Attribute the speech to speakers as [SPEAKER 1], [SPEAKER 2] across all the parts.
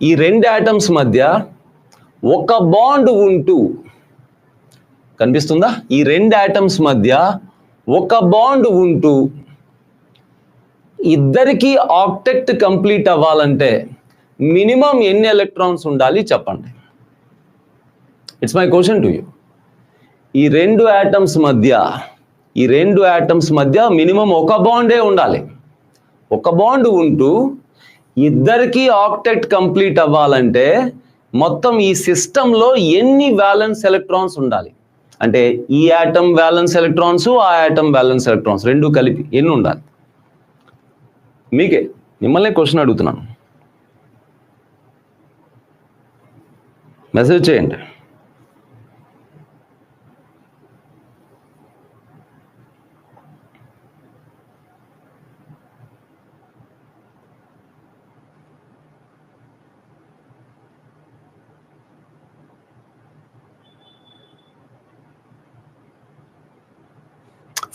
[SPEAKER 1] ఈ రెండు ఆటమ్స్ మధ్య ఒక బాండ్ ఉంటూ, కనిపిస్తుందా? ఈ రెండు ఆటమ్స్ మధ్య ఒక బాండ్ ఉంటూ ఇద్దరికి ఆక్టెట్ కంప్లీట్ అవ్వాలంటే మినిమం ఎన్ని ఎలక్ట్రాన్స్ ఉండాలి చెప్పండి. It's my question to you. ఈ రెండు ఆటమ్స్ మధ్య మినిమం ఒక బాండే ఉండాలి. ఒక బాండ్ ఉంటూ ఇద్దరికి ఆక్టెట్ కంప్లీట్ అవ్వాలంటే మొత్తం ఈ సిస్టంలో ఎన్ని వ్యాలెన్స్ ఎలక్ట్రాన్స్ ఉండాలి? అంటే ఈ ఆటమ్ వ్యాలెన్స్ ఎలక్ట్రాన్స్, ఆ ఆటమ్ వ్యాలెన్స్ ఎలక్ట్రాన్స్ రెండు కలిపి ఎన్ని ఉండాలి? మిమ్మల్ని క్వశ్చన్ అడుగుతున్నాను, మెసేజ్ చేయండి.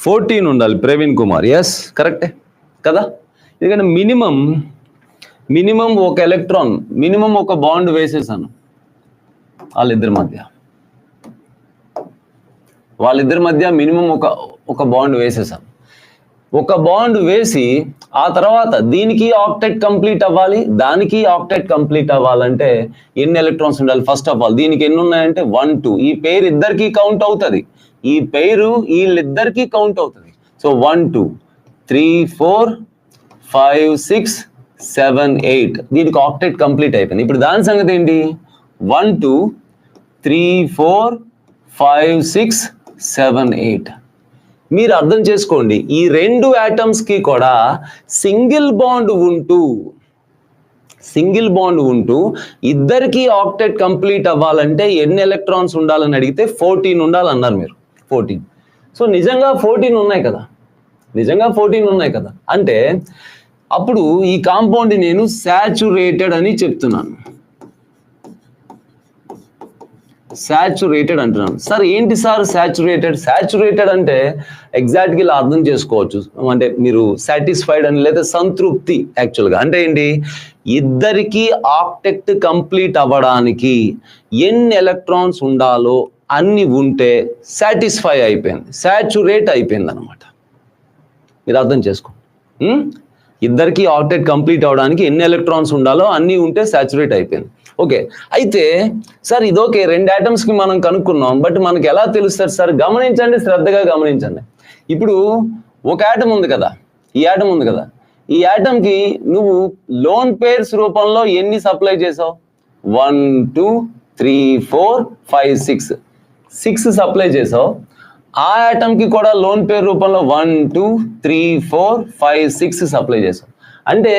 [SPEAKER 1] ఫోర్టీన్ ఉండాలి ప్రవీణ్ కుమార్. ఎస్, కరెక్టే కదా. ఎందుకంటే మినిమం ఒక ఎలక్ట్రాన్, మినిమం ఒక బాండ్ వేసేసాను వాళ్ళిద్దరి మధ్య మినిమం ఒక బాండ్ వేసేసాను. ఒక బాండ్ వేసి ఆ తర్వాత దీనికి ఆక్టెట్ కంప్లీట్ అవ్వాలి, దానికి ఆక్టెట్ కంప్లీట్ అవ్వాలంటే ఎన్ని ఎలక్ట్రాన్స్ ఉండాలి? ఫస్ట్ ఆఫ్ ఆల్ దీనికి ఎన్ని ఉన్నాయంటే 1 2. ఈ పేరు ఇద్దరికి కౌంట్ అవుతుంది, ఈ పేరు వీళ్ళిద్దరికి కౌంట్ అవుతుంది. సో 1 2 3 4 5 6 7 8 దీనికి ఆక్టెట్ కంప్లీట్ అయిపోయింది. ఇప్పుడు దాని సంగతి ఏంటి? 1 2 3 4 5 6 7 8. మీరు అర్థం చేసుకోండి, ఈ రెండు ఆటమ్స్కి కూడా సింగిల్ బాండ్ ఉంటూ ఇద్దరికి ఆక్టెట్ కంప్లీట్ అవ్వాలంటే ఎన్ని ఎలక్ట్రాన్స్ ఉండాలని అడిగితే 14 ఉండాలన్నారు మీరు. 14. సో నిజంగా 14 ఉన్నాయి కదా. అంటే అప్పుడు ఈ కాంపౌండ్ నేను సాచురేటెడ్ అని చెప్తున్నాను. సాచురేటెడ్ అంటున్నాను. సార్ ఏంటి సార్ సాచురేటెడ్ అంటే ఎగ్జాక్ట్గా ఇలా అర్థం చేసుకోవచ్చు. అంటే మీరు సాటిస్ఫైడ్ అని లేదా సంతృప్తి. యాక్చువల్గా అంటే ఏంటి? ఇద్దరికి ఆక్టెట్ కంప్లీట్ అవ్వడానికి ఎన్ని ఎలక్ట్రాన్స్ ఉండాలో అన్ని ఉంటే సాటిస్ఫై అయిపోయింది, సాచురేట్ అయిపోయింది అనమాట. మీరు అర్థం చేసుకోండి. ఇద్దరికి ఆక్టెట్ కంప్లీట్ అవ్వడానికి ఎన్ని ఎలక్ట్రాన్స్ ఉండాలో అన్నీ ఉంటే సాచురేట్ అయిపోయింది. ఓకే, అయితే సార్ ఇదోకే రెండు ఆటమ్స్కి మనం కనుక్కున్నాం, బట్ మనకి ఎలా తెలుస్తుంది సార్? గమనించండి, శ్రద్ధగా గమనించండి. ఇప్పుడు ఒక ఆటమ్ ఉంది కదా, ఈ ఆటమ్కి నువ్వు లోన్ పేర్స్ రూపంలో ఎన్ని సప్లై చేసావు? 1 2 3 4 5 6 సప్లై చేసావు. ఆ ఆటమ్కి కూడా లోన్ పేర్ రూపంలో 1 2 3 4 5 6 సప్లై చేసావు. అంటే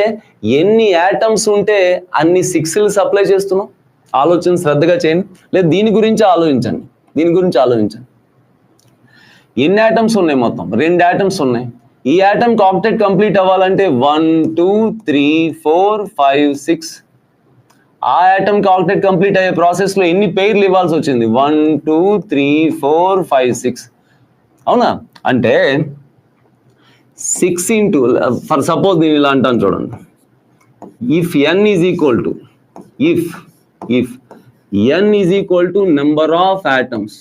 [SPEAKER 1] ఎన్ని ఆటమ్స్ ఉంటే అన్ని 6లు సప్లై చేస్తున్నావు? ఆలోచన శ్రద్ధగా చేయండి, లేదు దీని గురించి ఆలోచించండి. ఎన్ని ఆటమ్స్ ఉన్నాయి? మొత్తం 2 ఆటమ్స్ ఉన్నాయి. ఈ ఆటమ్కి ఆక్టెట్ కంప్లీట్ అవ్వాలంటే 1 2 3 4 5 6. ఆ ఆటమ్కి ఆక్టెట్ కంప్లీట్ అయ్యే ప్రాసెస్లో ఎన్ని పెయిర్లు ఇవ్వాల్సి వచ్చింది? 1 2 3 4 5 6. అవునా? అంటే 6 into, ఫర్ సపోజ్ నేను ఇలా అంటాను చూడండి, if n is equal to n is equal to number of atoms,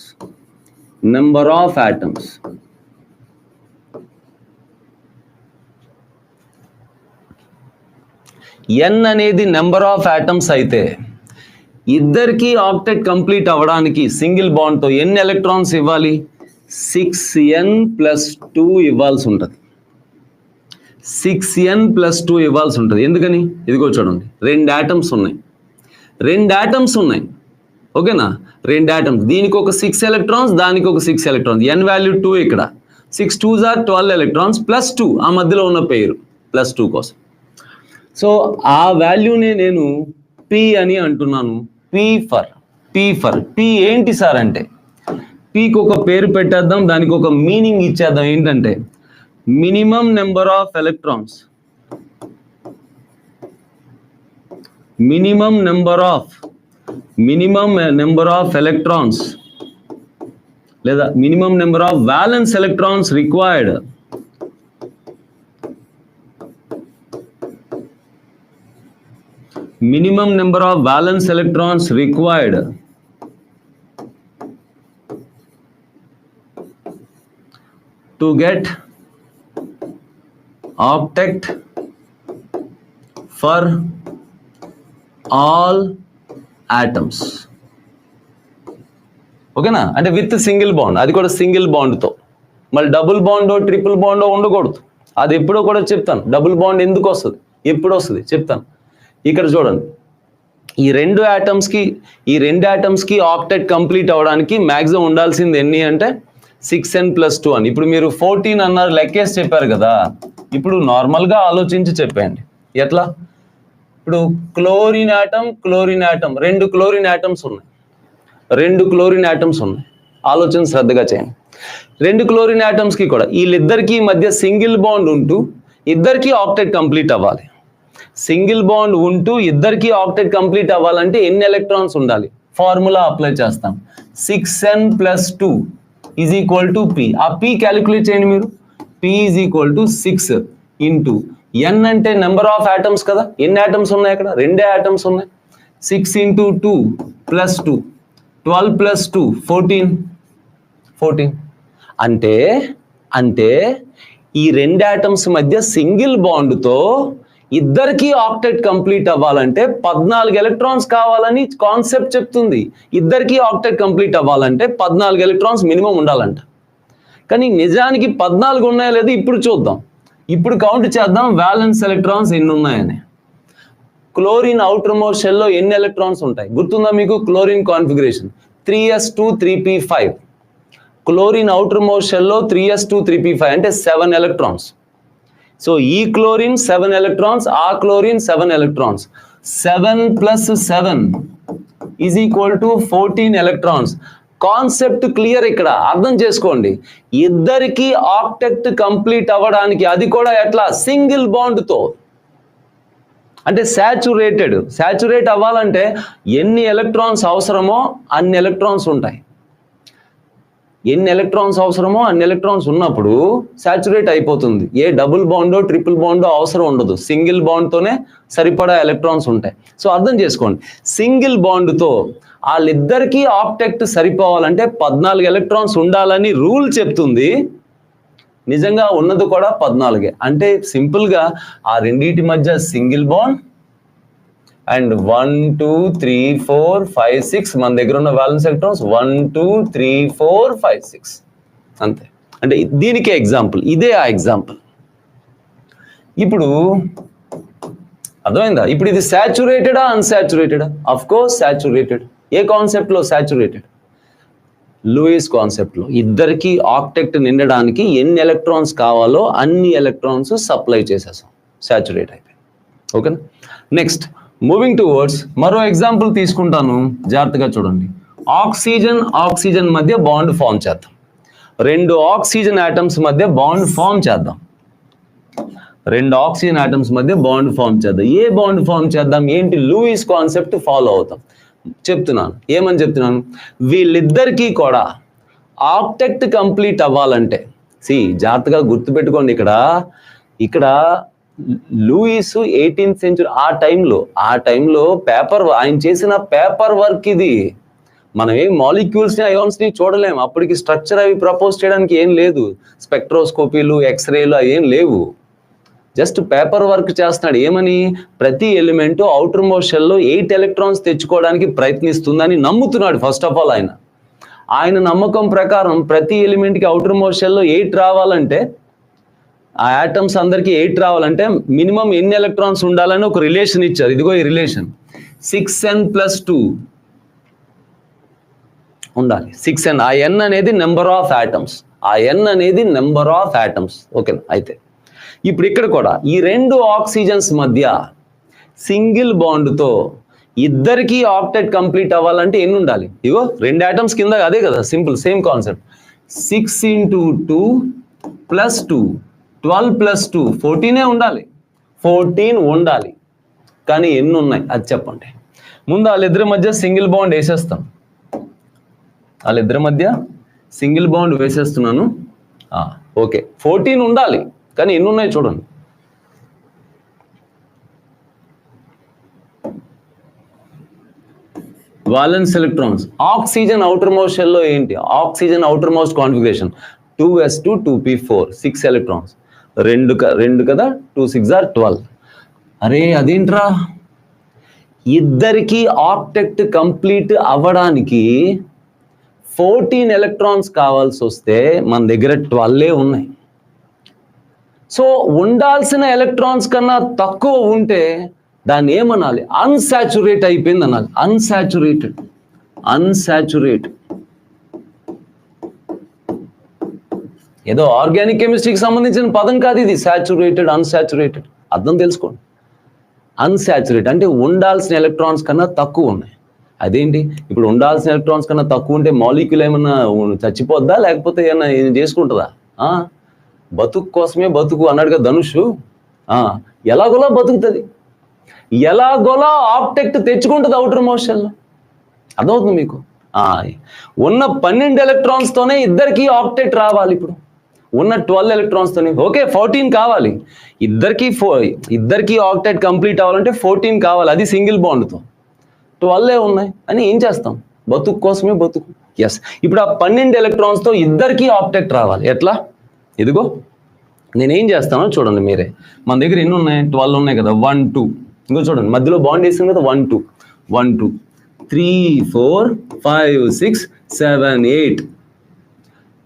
[SPEAKER 1] n అనేది నెంబర్ ఆఫ్ ఆటమ్స్ అయితే ఇద్దరికి ఆక్టెట్ కంప్లీట్ అవ్వడానికి సింగిల్ బాండ్తో ఎన్ని ఎలక్ట్రాన్స్ ఇవ్వాలి? 6n + 2 ఇవ్వాల్సి ఉంటుంది. 6n + 2 ఇవ్వాల్సి ఉంటుంది. ఎందుకని? ఇదిగో చూడండి, 2 ఆటమ్స్ ఉన్నాయి. ఓకేనా? 2 ఆటమ్స్, దీనికి ఒక 6 ఎలక్ట్రాన్స్, దానికి ఒక 6 ఎలక్ట్రాన్స్. n వాల్యూ 2 ఇక్కడ. 6 2s are 12 ఎలక్ట్రాన్స్ +2 ఆ మధ్యలో ఉన్న పేరు +2 కోసం. సో ఆ వాల్యూని నేను P అని అంటున్నాను. P ఏంటి సార్ అంటే, Pకి ఒక పేరు పెట్టేద్దాం, దానికి ఒక మీనింగ్ ఇచ్చేద్దాం. ఏంటంటే minimum number of electrons, minimum number of electrons లేదా minimum number of valence electrons required minimum number of valence electrons required to get octet for all atoms. ఓకేనా? అంటే విత్ సింగిల్ బాండ్, అది కూడా సింగిల్ బాండ్తో. మళ్ళీ double బాండో triple బాండో ఉండకూడదు. అది ఎప్పుడో కూడా చెప్తాను. డబుల్ బాండ్ ఎందుకు వస్తుంది, ఎప్పుడు వస్తుంది చెప్తాను. ఇక్కడ చూడండి, ఈ రెండు యాటమ్స్కి ఆక్టెట్ కంప్లీట్ అవ్వడానికి మ్యాక్సిమం ఉండాల్సింది ఎన్ని అంటే 6n+2 అని. ఇప్పుడు మీరు 14 అన్నారు, లెక్కేసి చెప్పారు కదా. ఇప్పుడు నార్మల్గా ఆలోచించి చెప్పండి ఎట్లా. ఇప్పుడు క్లోరిన్ యాటమ్ రెండు క్లోరిన్ యాటమ్స్ ఉన్నాయి. ఆలోచన శ్రద్ధగా చేయండి. రెండు క్లోరిన్ యాటమ్స్కి కూడా వీళ్ళిద్దరికీ మధ్య సింగిల్ బాండ్ ఉంటూ ఇద్దరికి ఆక్టెట్ కంప్లీట్ అవ్వాలి. సింగిల్ బాండ్ ఉంటూ ఇద్దరికి ఆక్టెట్ కంప్లీట్ అవ్వాలంటే ఎన్ని ఎలక్ట్రాన్స్ ఉండాలి? ఫార్ములా అప్లై చేస్తాం. 6n+2 = P. ఆ P క్యాలిక్యులేట్ చేయండి మీరు. P = 6 ఇంటూ n అంటే నెంబర్ ఆఫ్ యాటమ్స్ కదా. ఎన్ని యాటమ్స్ ఉన్నాయి అక్కడ? రెండే యాటమ్స్ ఉన్నాయి. 6 × 2 + 2 12 + 2 14. అంటే ఈ రెండు యాటమ్స్ మధ్య సింగిల్ బాండ్తో ఇద్దరికి ఆక్టెట్ కంప్లీట్ అవ్వాలంటే 14 ఎలక్ట్రాన్స్ కావాలని కాన్సెప్ట్ చెప్తుంది. ఇద్దరికి ఆక్టెట్ కంప్లీట్ అవ్వాలంటే 14 ఎలక్ట్రాన్స్ మినిమం ఉండాలంట. కానీ నిజానికి 14 ఉన్నాయో లేదో ఇప్పుడు చూద్దాం. ఇప్పుడు కౌంట్ చేద్దాం వ్యాలెన్స్ ఎలక్ట్రాన్స్ ఎన్ని ఉన్నాయని. క్లోరిన్ అవుటర్ మోస్ట్ షెల్లో ఎన్ని ఎలక్ట్రాన్స్ ఉంటాయి గుర్తుందా మీకు? Chlorine configuration 3s2 3p5. Chlorine outer most షెల్లో 3s2 3p5 అంటే 7 ఎలక్ట్రాన్స్. సో ఈ క్లోరిన్ 7 ఎలక్ట్రాన్స్, ఆ chlorine 7 electrons. 7 + 7 = 14 electrons. Concept clear. ఇక్కడ అర్థం చేసుకోండి. ఇద్దరికి ఆక్టెట్ కంప్లీట్ అవ్వడానికి, అది కూడా ఎట్లా? సింగిల్ బాండ్తో. అంటే శాచురేట్ అవ్వాలంటే ఎన్ని ఎలక్ట్రాన్స్ అవసరమో అన్ని ఎలక్ట్రాన్స్ ఉంటాయి. ఎన్ని ఎలక్ట్రాన్స్ అవసరమో అన్ని ఎలక్ట్రాన్స్ ఉన్నప్పుడు శాచురేట్ అయిపోతుంది. ఏ డబుల్ బాండో ట్రిపుల్ బాండో అవసరం ఉండదు. సింగిల్ బాండ్తోనే సరిపడా ఎలక్ట్రాన్స్ ఉంటాయి. సో అర్థం చేసుకోండి, సింగిల్ బాండ్తో వాళ్ళిద్దరికీ ఆక్టెట్ సరిపోవాలంటే 14 ఎలక్ట్రాన్స్ ఉండాలని రూల్ చెప్తుంది. నిజంగా ఉన్నది కూడా 14. అంటే సింపుల్గా ఆ రెండింటి మధ్య సింగిల్ బాండ్ అండ్ 1 2 3 4 5 6 మన దగ్గర ఉన్న వ్యాలెన్స్ ఎలక్ట్రాన్స్ 1 2 3 4 5 6 అంతే. అంటే దీనికే ఎగ్జాంపుల్, ఇదే ఆ ఎగ్జాంపుల్. ఇప్పుడు అర్థమైందా? ఇప్పుడు ఇది శాచురేటెడా అన్సాచురేటెడా? Of course saturated. ఏ కాన్సెప్ట్లో శాచురేటెడ్? లూయిస్ కాన్సెప్ట్లో. ఇద్దరికి ఆక్టెట్ నిండడానికి ఎన్ని ఎలక్ట్రాన్స్ కావాలో అన్ని ఎలక్ట్రాన్స్ సప్లై చేసేసాం, శాచురేట్ అయిపోయింది. ఓకేనా? నెక్స్ట్ మూవింగ్ టువర్డ్స్ మరో ఎగ్జాంపుల్ తీసుకుంటాను, జాగ్రత్తగా చూడండి. ఆక్సిజన్ మధ్య బాండ్ ఫామ్ చేద్దాం. రెండు ఆక్సిజన్ యాటమ్స్ మధ్య బాండ్ ఫామ్ చేద్దాం. ఏ బాండ్ ఫామ్ చేద్దాం? ఏంటి? లూయిస్ కాన్సెప్ట్ ఫాలో అవుతాం. చెప్తున్నాను, ఏమని చెప్తున్నాను? వీళ్ళిద్దరికీ కూడా ఆక్టెట్ కంప్లీట్ అవ్వాలంటే, జాగ్రత్తగా గుర్తుపెట్టుకోండి. ఇక్కడ లూయిస్ 18th century ఆ టైంలో ఆయన చేసిన పేపర్ వర్క్ ఇది. మనం ఏం మాలిక్యూల్స్ని అయాన్స్ని చూడలేము. అప్పటికి స్ట్రక్చర్ అవి ప్రపోజ్ చేయడానికి ఏం లేదు. స్పెక్ట్రోస్కోపీలు ఎక్స్రేలు అవి ఏం లేవు. జస్ట్ పేపర్ వర్క్ చేస్తున్నాడు. ఏమని? ప్రతి ఎలిమెంట్ అవుటర్ మోస్ట్ షెల్లో 8 ఎలక్ట్రాన్స్ తెచ్చుకోవడానికి ప్రయత్నిస్తుందని నమ్ముతున్నాడు. ఫస్ట్ ఆఫ్ ఆల్ ఆయన నమ్మకం ప్రకారం ప్రతి ఎలిమెంట్కి అవుటర్ మోస్ట్ షెల్లో 8 రావాలంటే, ఆ యాటమ్స్ అందరికీ 8 రావాలంటే మినిమం ఎన్ని ఎలక్ట్రాన్స్ ఉండాలని ఒక రిలేషన్ ఇచ్చారు. ఇదిగో ఈ రిలేషన్ 6n+2 ఉండాలి. 6n. ఆ n అనేది నెంబర్ ఆఫ్ యాటమ్స్. ఓకేనా? అయితే ఇప్పుడు ఇక్కడ కూడా ఈ రెండు ఆక్సిజన్స్ మధ్య సింగిల్ బాండ్తో ఇద్దరికి ఆక్టెట్ కంప్లీట్ అవ్వాలంటే ఎన్ని ఉండాలి? ఇగో రెండు యాటమ్స్ కింద అదే కదా, సింపుల్ సేమ్ కాన్సెప్ట్. 6 × 2 + 2 12 + 2 14 ఉండాలి. 14 ఉండాలి. కానీ ఎన్ని ఉన్నాయి అది చెప్పండి. ముందు వాళ్ళిద్దరి మధ్య సింగిల్ బాండ్ వేసేస్తున్నాను. ఓకే, 14 ఉండాలి. కానీ ఎన్ని ఉన్నాయి చూడండి. Valence electrons. Oxygen outermost shell లో ఏంటి? Oxygen outermost configuration 2s2 2p4 6 electrons. రెండు కదా, 2 6 are 12. అరే అదేంట్రా, ఇద్దరికి ఆక్టెక్ట్ కంప్లీట్ అవ్వడానికి 14 ఎలక్ట్రాన్స్ కావాల్సి వస్తే మన దగ్గర 12 ఉన్నాయి. సో ఉండాల్సిన ఎలక్ట్రాన్స్ కన్నా తక్కువ ఉంటే దాన్ని ఏమనాలి? అన్సాచురేట్ అయిపోయింది అనాలి. అన్సాచురేట్. ఏదో ఆర్గానిక్ కెమిస్ట్రీకి సంబంధించిన పదం కాదు ఇది. సాచురేటెడ్, అన్సాచురేటెడ్ అర్థం తెలుసుకోండి. అన్సాచురేట్ అంటే ఉండాల్సిన ఎలక్ట్రాన్స్ కన్నా తక్కువ ఉన్నాయి. అదేంటి, ఇప్పుడు ఉండాల్సిన ఎలక్ట్రాన్స్ కన్నా తక్కువ ఉంటే మాలిక్యూల్ ఏమన్నా చచ్చిపోద్దా, లేకపోతే ఏమన్నా చేసుకుంటుందా? బతుకు కోసమే బతుకు అన్నాడు కదా ధనుష్. ఎలాగోలా బతుకుతుంది, ఎలాగోలా ఆబ్జెక్ట్ తెచ్చుకుంటుంది అవుటర్ మోషన్లో. అర్థమవుతుంది మీకు? ఉన్న 12 ఎలక్ట్రాన్స్తోనే ఇద్దరికి ఆబ్జెక్ట్ రావాలి. ఇప్పుడు ఉన్న 12 ఎలక్ట్రాన్స్తోనే ఓకే 14 కావాలి. ఇద్దరికి ఆక్టెట్ కంప్లీట్ అవ్వాలంటే 14 కావాలి, అది సింగిల్ బాండ్తో. 12 ఉన్నాయి అని ఏం చేస్తాం? బతుకు కోసమే బతుకు. ఎస్, ఇప్పుడు ఆ 12 ఎలక్ట్రాన్స్తో ఇద్దరికి ఆక్టెట్ రావాలి. ఎట్లా? ఇదిగో నేనేం చేస్తానో చూడండి మీరే. మన దగ్గర ఎన్ని ఉన్నాయి? 12 ఉన్నాయి కదా, 1 2. ఇంకో చూడండి మధ్యలో బాండ్ వేసింది కదా, 1 2 1 2 3 4 5 6 7 8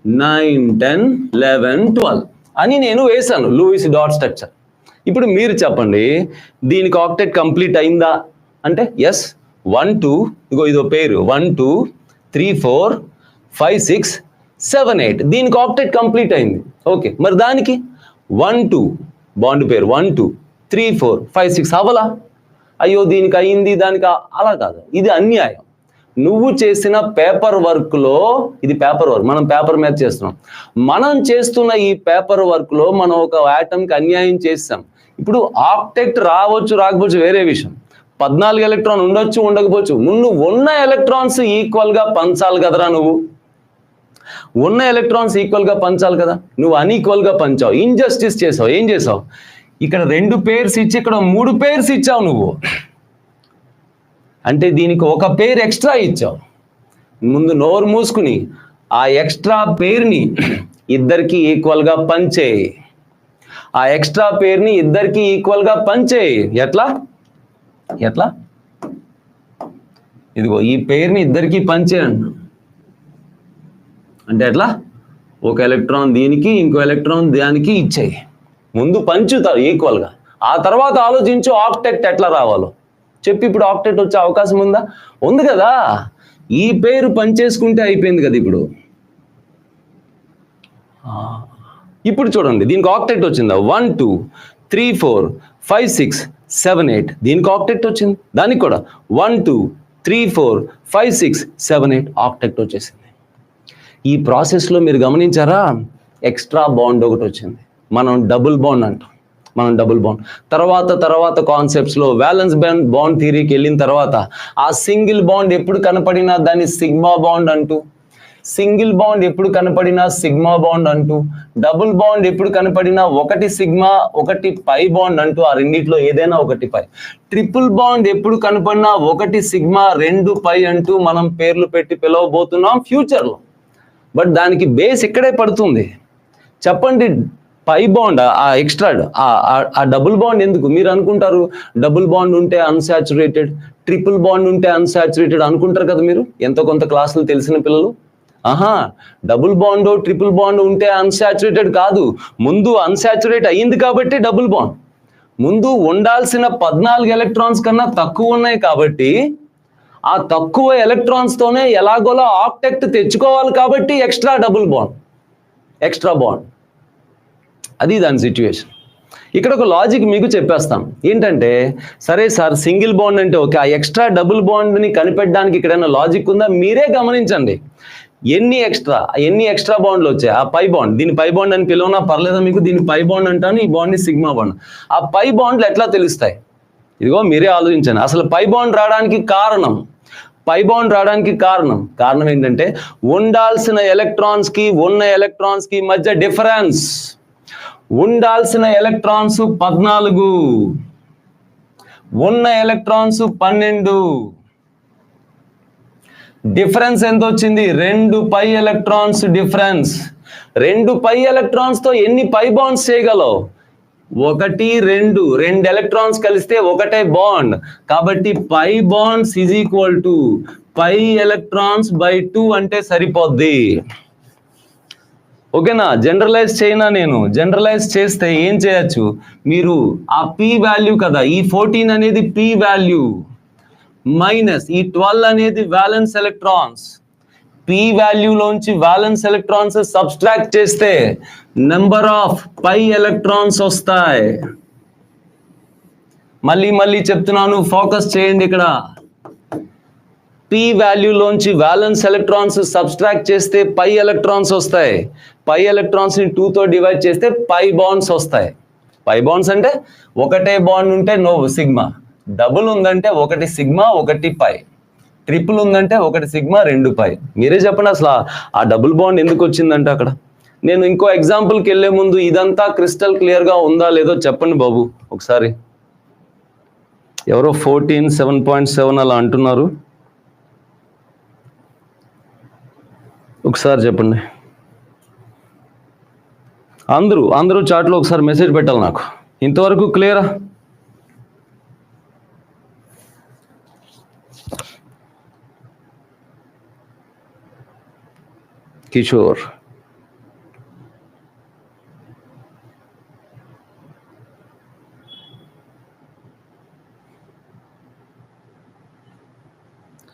[SPEAKER 1] 9 10 11 12 అని నేను వేసాను లూయిస్ డాట్ స్ట్రక్చర్. ఇప్పుడు మీరు చెప్పండి, దీనికి ఆక్టెట్ కంప్లీట్ అయిందా అంటే ఎస్. 1 2 ఇగో ఇదో పేరు 1 2 3 4 5 6 7 8 దీనికి ఆక్టెట్ కంప్లీట్ అయింది. ఓకే, మరి దానికి 1 2 బాండ్ పేరు 1 2 3 4 5 6 అవ్వలా? అయ్యో దీనికి అయింది, దానికి అలా కాదు. ఇది అన్యాయం. నువ్వు చేసిన పేపర్ వర్క్లో, ఇది పేపర్ వర్క్, మనం పేపర్ మీద చేస్తున్నాం. మనం చేస్తున్న ఈ పేపర్ వర్క్లో మనం ఒక ఆటంకి అన్యాయం చేస్తాం. ఇప్పుడు ఆక్టెక్ట్ రావచ్చు రాకపోవచ్చు వేరే విషయం. 14 ఎలక్ట్రాన్ ఉండొచ్చు ఉండకపోవచ్చు. నువ్వు ఉన్న ఎలక్ట్రాన్స్ ఈక్వల్గా పంచాలి కదరా. నువ్వు ఉన్న ఎలక్ట్రాన్స్ ఈక్వల్గా పంచాలి కదా. నువ్వు అన్ఈక్వల్గా పంచావు, ఇన్జస్టిస్ చేసావు. ఏం చేసావు? ఇక్కడ 2 పేర్స్ ఇచ్చి ఇక్కడ 3 పేర్స్ ఇచ్చావు నువ్వు. అంటే దీనికి ఒక పేరు ఎక్స్ట్రా ఇచ్చావు. ముందు నోరు మూసుకుని ఆ ఎక్స్ట్రా పేరుని ఇద్దరికి ఈక్వల్గా పంచేయి. ఆ ఎక్స్ట్రా పేరుని ఇద్దరికి ఈక్వల్గా పంచేయి. ఎట్లా? ఇదిగో ఈ పేరుని ఇద్దరికి పంచేయండి. అంటే ఎట్లా? ఒక ఎలక్ట్రాన్ దీనికి, ఇంకో ఎలక్ట్రాన్ దానికి ఇచ్చేయి. ముందు పంచుతావు ఈక్వల్గా, ఆ తర్వాత ఆలోచించు ఆక్టెక్ట్ ఎట్లా రావాలో చెప్పి. ఇప్పుడు ఆక్టెక్ట్ వచ్చే అవకాశం ఉందా? ఉంది కదా. ఈ పేరు పనిచేసుకుంటే అయిపోయింది కదా. ఇప్పుడు చూడండి, దీనికి ఆక్టెక్ట్ వచ్చిందా? 1 2 3 4 5 6 7 8 దీనికి ఆక్టెక్ట్ వచ్చింది. దానికి కూడా 1 2 3 4 5 6 7 8 ఆక్టెక్ట్ వచ్చేసింది. ఈ ప్రాసెస్లో మీరు గమనించారా? ఎక్స్ట్రా బాండ్ ఒకటి వచ్చింది. మనం డబుల్ బాండ్ అంటాం. తర్వాత కాన్సెప్ట్స్లో వ్యాలెన్స్ బాండ్ థియరీకి వెళ్ళిన తర్వాత ఆ సింగిల్ బాండ్ ఎప్పుడు కనపడినా దాన్ని సిగ్మా బాండ్ అంటూ, సింగిల్ బాండ్ ఎప్పుడు కనపడినా సిగ్మా బాండ్ అంటూ, డబుల్ బాండ్ ఎప్పుడు కనపడినా ఒకటి సిగ్మా ఒకటి పై బాండ్ అంటూ, ఆ రెండిట్లో ఏదైనా ఒకటి పై. ట్రిపుల్ బాండ్ ఎప్పుడు కనపడినా ఒకటి సిగ్మా 2 పై అంటూ మనం పేర్లు పెట్టి పిలవబోతున్నాం ఫ్యూచర్లో. బట్ దానికి బేస్ ఇక్కడే పడుతుంది. చెప్పండి, పై బాండ్ ఆ ఎక్స్ట్రా ఆ డబుల్ బాండ్ ఎందుకు? మీరు అనుకుంటారు డబుల్ బాండ్ ఉంటే అన్సాచురేటెడ్, ట్రిపుల్ బాండ్ ఉంటే అన్సాచురేటెడ్ అనుకుంటారు కదా మీరు, ఎంతో కొంత క్లాసులు తెలిసిన పిల్లలు. డబుల్ బాండ్ ట్రిపుల్ బాండ్ ఉంటే అన్సాచురేటెడ్ కాదు. ముందు అన్సాచురేట్ అయ్యింది కాబట్టి డబుల్ బాండ్. ముందు ఉండాల్సిన 14 ఎలక్ట్రాన్స్ కన్నా తక్కువ ఉన్నాయి కాబట్టి ఆ తక్కువ ఎలక్ట్రాన్స్తోనే ఎలాగోలా ఆక్టెక్ట్ తెచ్చుకోవాలి కాబట్టి extra double bond, extra bond. అది దాని సిచ్యువేషన్. ఇక్కడ ఒక లాజిక్ మీకు చెప్పేస్తాం. ఏంటంటే, సరే సార్ సింగిల్ బాండ్ అంటే ఓకే, ఆ ఎక్స్ట్రా డబుల్ బాండ్ని కనిపెట్టడానికి ఇక్కడైనా లాజిక్ ఉందా? మీరే గమనించండి. ఎన్ని ఎక్స్ట్రా బాండ్లు వచ్చాయి? ఆ పై బాండ్, దీని పై బాండ్ అని పిలవనా పర్లేదా మీకు? దీన్ని పై బాండ్ అంటాను, ఈ బాండ్ని సిగ్మా బాండ్. ఆ పై బాండ్లు ఎట్లా తెలుస్తాయి? ఇదిగో మీరే ఆలోచించండి. అసలు పై బాండ్ రావడానికి కారణం ఏంటంటే, ఉండాల్సిన ఎలక్ట్రాన్స్కి ఉన్న ఎలక్ట్రాన్స్కి మధ్య డిఫరెన్స్. ఉండాల్సిన ఎలక్ట్రాన్స్ 14, ఉన్న ఎలక్ట్రాన్స్ 12. డిఫరెన్స్ ఎంత వచ్చింది? 2 pi electrons difference. 2 pi electrons తో ఎన్ని పై బాండ్స్ చేయగలవు? 1 2 ఎలక్ట్రాన్స్ కలిస్తే ఒకటే బాండ్. కాబట్టి pi bonds is equal to pi electrons by 2 అంటే సరిపోద్ది. ఓకేనా? జనరలైజ్ చేయనా? నేను జనరలైజ్ చేస్తే ఏం చేయొచ్చు? మీరు ఆ పి వాల్యూ కదా, ఈ 14 అనేది పి వాల్యూ మైనస్ ఈ 12 అనేది వ్యాలెన్స్ ఎలక్ట్రాన్స్. పి వాల్యూలోంచి వ్యాలెన్స్ ఎలక్ట్రాన్స్ సబ్స్ట్రాక్ట్ చేస్తే నెంబర్ ఆఫ్ పై ఎలక్ట్రాన్స్ వస్తాయి. మళ్ళీ చెప్తున్నాను, ఫోకస్ చేయండి ఇక్కడ. పి వాల్యూలోంచి వ్యాలెన్స్ ఎలక్ట్రాన్స్ సబ్స్ట్రాక్ట్ చేస్తే పై ఎలక్ట్రాన్స్ వస్తాయి. పై ఎలక్ట్రాన్స్ ని 2 తో డివైడ్ చేస్తే పై బాండ్స్ వస్తాయి. పై బాండ్స్ అంటే ఒకటే బాండ్ ఉంటే నో సిగ్మా, డబుల్ ఉందంటే 1 సిగ్మా 1 పై, ట్రిపుల్ ఉందంటే 1 సిగ్మా 2 పై. మీరే చెప్పండి అసలు ఆ డబుల్ బాండ్ ఎందుకు వచ్చిందంటే అక్కడ. నేను ఇంకో ఎగ్జాంపుల్కి వెళ్ళే ముందు ఇదంతా క్రిస్టల్ క్లియర్గా ఉందా లేదో చెప్పండి బాబు ఒకసారి. ఎవరో 14 7.7 అలా అంటున్నారు, ఒకసారి చెప్పండి. అందరూ చాట్లో ఒకసారి మెసేజ్ పెట్టాలి నాకు. ఇంతవరకు క్లియరా? కిషోర్,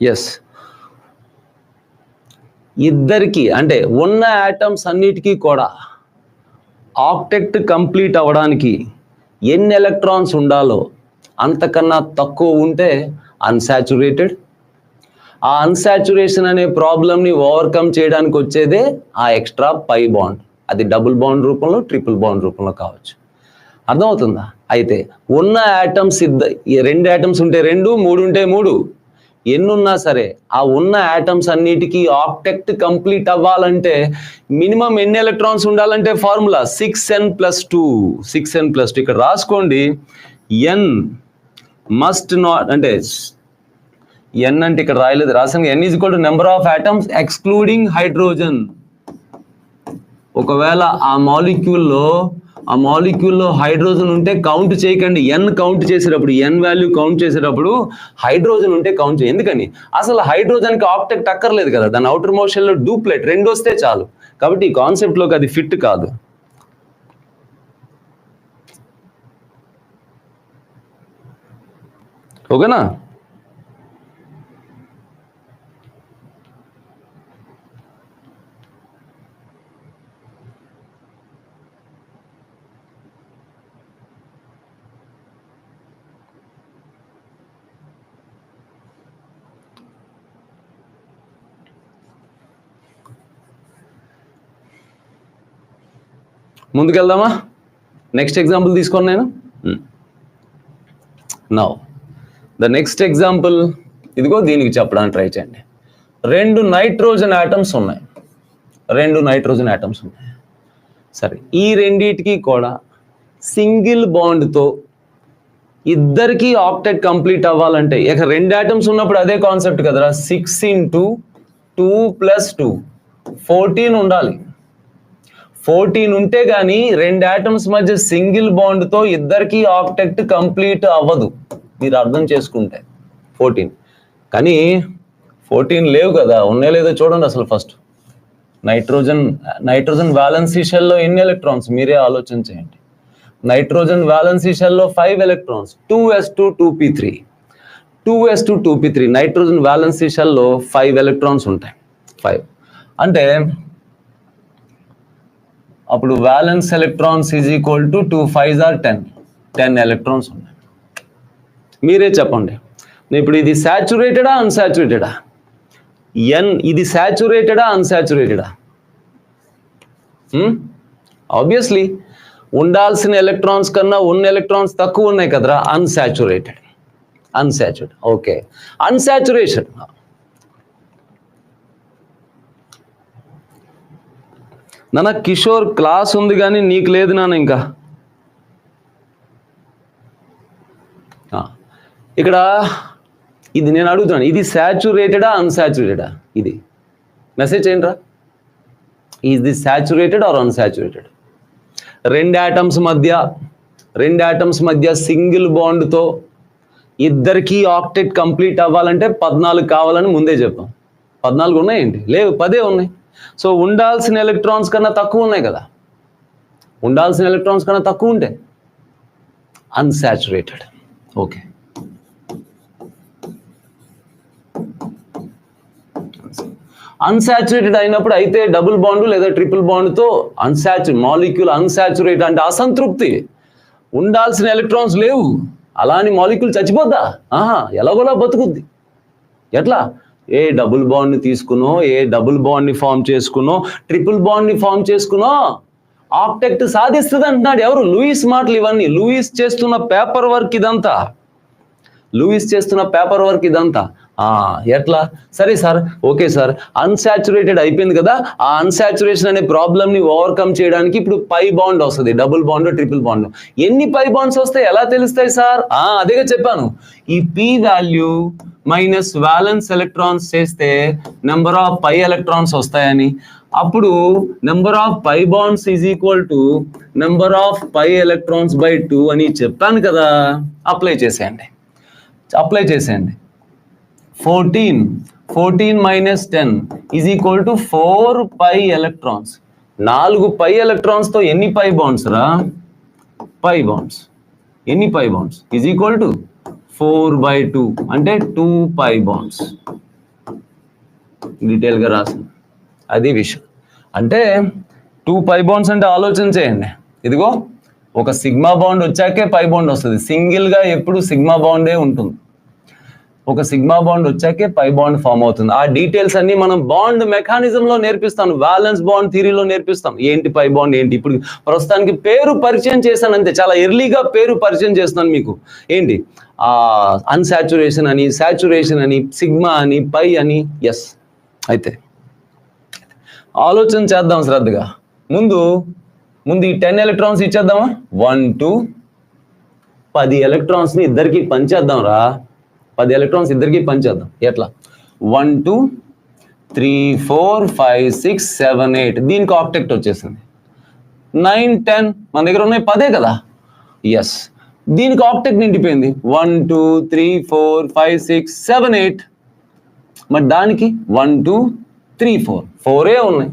[SPEAKER 1] ఎస్. ఇద్దరికి అంటే ఉన్న యాటమ్స్ అన్నిటికీ కూడా ఆక్టెక్ట్ కంప్లీట్ అవ్వడానికి ఎన్ని ఎలక్ట్రాన్స్ ఉండాలో అంతకన్నా తక్కువ ఉంటే అన్సాచురేటెడ్. ఆ అన్సాచురేషన్ అనే ప్రాబ్లమ్ని ఓవర్కమ్ చేయడానికి వచ్చేదే ఆ ఎక్స్ట్రా పై బాండ్. అది డబుల్ బాండ్ రూపంలో, ట్రిపుల్ బాండ్ రూపంలో కావచ్చు. అర్థమవుతుందా? అయితే ఉన్న యాటమ్స్ 2 యాటమ్స్ ఉంటే 2, 3 ఉంటే 3, ఎన్నున్నా సరే ఆ ఉన్న యాటమ్స్ అన్నిటికీ ఆక్టెక్ట్ కంప్లీట్ అవ్వాలంటే మినిమం ఎన్ని ఎలక్ట్రాన్స్ ఉండాలంటే ఫార్ములా 6n+2. 6n+2 ఇక్కడ రాసుకోండి. n మస్ట్ నాట్ అంటే n అంటే ఇక్కడ రాయలేదు, రాసాను. n is equal to number of atoms excluding hydrogen. ఒకవేళ ఆ మాలిక్యూల్లో హైడ్రోజన్ ఉంటే కౌంట్ చేయకండి. n కౌంట్ చేసేటప్పుడు, n వాల్యూ కౌంట్ చేసేటప్పుడు హైడ్రోజన్ ఉంటే కౌంట్ చేయండి. ఎందుకని? అసలు హైడ్రోజన్కి ఆక్టెక్ట్ అక్కర్లేదు కదా, దాని అవుటర్ మోషన్లో డూప్లెట్ 2 వస్తే చాలు. కాబట్టి ఈ కాన్సెప్ట్లోకి అది ఫిట్ కాదు. ఓకేనా? ముందుకెళ్దామా? నెక్స్ట్ ఎగ్జాంపుల్ తీసుకోండి నేను. నౌ ద నెక్స్ట్ ఎగ్జాంపుల్ ఇదిగో, దీనికి చెప్పడానికి ట్రై చేయండి. 2 నైట్రోజన్ యాటమ్స్ ఉన్నాయి. సరే, ఈ రెండిటికి కూడా సింగిల్ బాండ్తో ఇద్దరికి ఆక్టెట్ కంప్లీట్ అవ్వాలంటే ఇక 2 యాటమ్స్ ఉన్నప్పుడు అదే కాన్సెప్ట్ కదరా, 6 × 2 + 2 14 ఉండాలి. 14 ఉంటే కానీ 2 యాటమ్స్ మధ్య సింగిల్ బాండ్తో ఇద్దరికి ఆక్టెక్ట్ కంప్లీట్ అవ్వదు. మీరు అర్థం చేసుకుంటే 14, కానీ 14 లేవు కదా. ఉన్నాయో లేదో చూడండి అసలు. ఫస్ట్ నైట్రోజన్ వ్యాలెన్సీ షెల్లో ఎన్ని ఎలక్ట్రాన్స్ మీరే ఆలోచన చేయండి. నైట్రోజన్ వ్యాలెన్సీ షెల్లో 5 electrons, 2s2 2p3. 2s2 2p3 nitrogen valency షెల్లో 5 ఎలక్ట్రాన్స్ ఉంటాయి. 5 అంటే అప్పుడు valence electrons is equal to 2 5s are 10 electrons ఉన్నాయి. మీరే చెప్పండి. ఇప్పుడు ఇది సాచురేటెడా అన్సాచురేటెడా? ఇది సాచురేటెడా అన్సాచురేటెడా? ఆబ్వియస్లీ ఉండాల్సిన ఎలక్ట్రాన్స్ కన్నా ఉన్న ఎలక్ట్రాన్స్ తక్కువ ఉన్నాయి కదరా. అన్సాచురేటెడ్. Okay, unsaturation. నాన్న కిషోర్ క్లాస్ ఉంది కానీ నీకు లేదు నాన్న. ఇంకా ఇక్కడ ఇది నేను అడుగుతున్నాను, ఇది సాచురేటెడా అన్సాచురేటెడా? ఇది మెసేజ్ చేయండిరా. Is the saturated or unsaturated? రెండు ఆటమ్స్ మధ్య సింగిల్ బాండ్తో ఇద్దరికి ఆక్టెట్ కంప్లీట్ అవ్వాలంటే 14 కావాలని ముందే చెప్పాం. 14 ఉన్నాయేంటి? లేవు, 10 ఉన్నాయి. సో ఉండాల్సిన ఎలక్ట్రాన్స్ కన్నా తక్కువ ఉన్నాయి కదా. ఉండాల్సిన ఎలక్ట్రాన్స్ కన్నా తక్కువ ఉంటే అన్సాచురేటెడ్. ఓకే, అన్సాచురేటెడ్ అయినప్పుడు అయితే డబుల్ బాండ్ లేదా ట్రిపుల్ బాండ్తో మాలిక్యూల్ అన్సాచురేటెడ్ అంటే అసంతృప్తి, ఉండాల్సిన ఎలక్ట్రాన్స్ లేవు, అలా అని మాలిక్యూల్ చచ్చిపోద్దా? ఎలాగోలా బతుకుద్ది. ఎట్లా? ఏ డబుల్ బాండ్ని తీసుకునో, ఏ డబుల్ బాండ్ని ఫామ్ చేసుకునో, ట్రిపుల్ బాండ్ని ఫామ్ చేసుకునో ఆక్టెక్ట్ సాధిస్తుంది అంటున్నాడు. ఎవరు? లూయిస్ మాటలు ఇవన్నీ. లూయిస్ చేస్తున్న పేపర్ వర్క్ ఇదంతా. ఎట్లా? సరే సార్, ఓకే సార్, అన్సాచురేటెడ్ అయిపోయింది కదా, ఆ అన్సాచురేషన్ అనే ప్రాబ్లమ్ని ఓవర్కమ్ చేయడానికి ఇప్పుడు పై బాండ్ వస్తుంది, డబుల్ బాండ్ ట్రిపుల్ బాండ్. ఎన్ని పై బాండ్స్ వస్తాయి ఎలా తెలుస్తాయి సార్? అదేగా చెప్పాను, ఈ P value minus valence electrons చేస్తే నెంబర్ ఆఫ్ పై ఎలక్ట్రాన్స్ వస్తాయని. అప్పుడు number of pi bonds is equal to number of pi electrons by 2 అని చెప్పాను కదా. అప్లై చేసేయండి. 14 minus 10 is equal to 4 pi electrons. 4 pi electrons తో ఎన్ని పై బాండ్స్ రా? Pi bonds. ఎన్ని pi bonds? is equal to 4/2 అంటే 2 పై బాండ్స్. డీటెయిల్గా రాసాను, అది విషయం. అంటే 2 పై బాండ్స్ అంటే ఆలోచన చేయండి. ఇదిగో ఒక సిగ్మా బాండ్ వచ్చాకే పై బాండ్ వస్తుంది. సింగిల్గా ఎప్పుడు సిగ్మా బాండే ఉంటుంది. ఒక సిగ్మా బాండ్ వచ్చాకే పై బాండ్ ఫామ్ అవుతుంది. ఆ డీటెయిల్స్ అన్ని మనం బాండ్ మెకానిజంలో నేర్పిస్తాను, వ్యాలెన్స్ బాండ్ థియరీలో నేర్పిస్తాం. ఏంటి పై బాండ్ ఏంటి? ఇప్పుడు ప్రస్తుతానికి పేరు పరిచయం చేశాను అంతే, చాలా ఎర్లీగా పేరు పరిచయం చేస్తున్నాను మీకు. ఏంటి? అన్సాచురేషన్ అని, సాచురేషన్ అని, సిగ్మా అని, పై అని. ఎస్, అయితే ఆలోచన చేద్దాం శ్రద్ధగా. ముందు ఈ 10 ఎలక్ట్రాన్స్ ఇచ్చేద్దామా? 1 2 10 ఎలక్ట్రాన్స్ని ఇద్దరికి పంచేద్దాం రా. 10 ఎలక్ట్రాన్స్ ఇద్దరికి పంచేద్దాం. ఎట్లా? 1 2 3 4 5 6 7 8 దీనికి ఆక్టెక్ట్ వచ్చేసింది. 9 10 మన దగ్గర ఉన్నాయి 10 కదా. ఎస్, దీనికి ఆక్టెక్ట్ నిండిపోయింది. 1 2 3 4 5 6 7 8. మరి దానికి 1 2 3 4 4 ఉన్నాయి.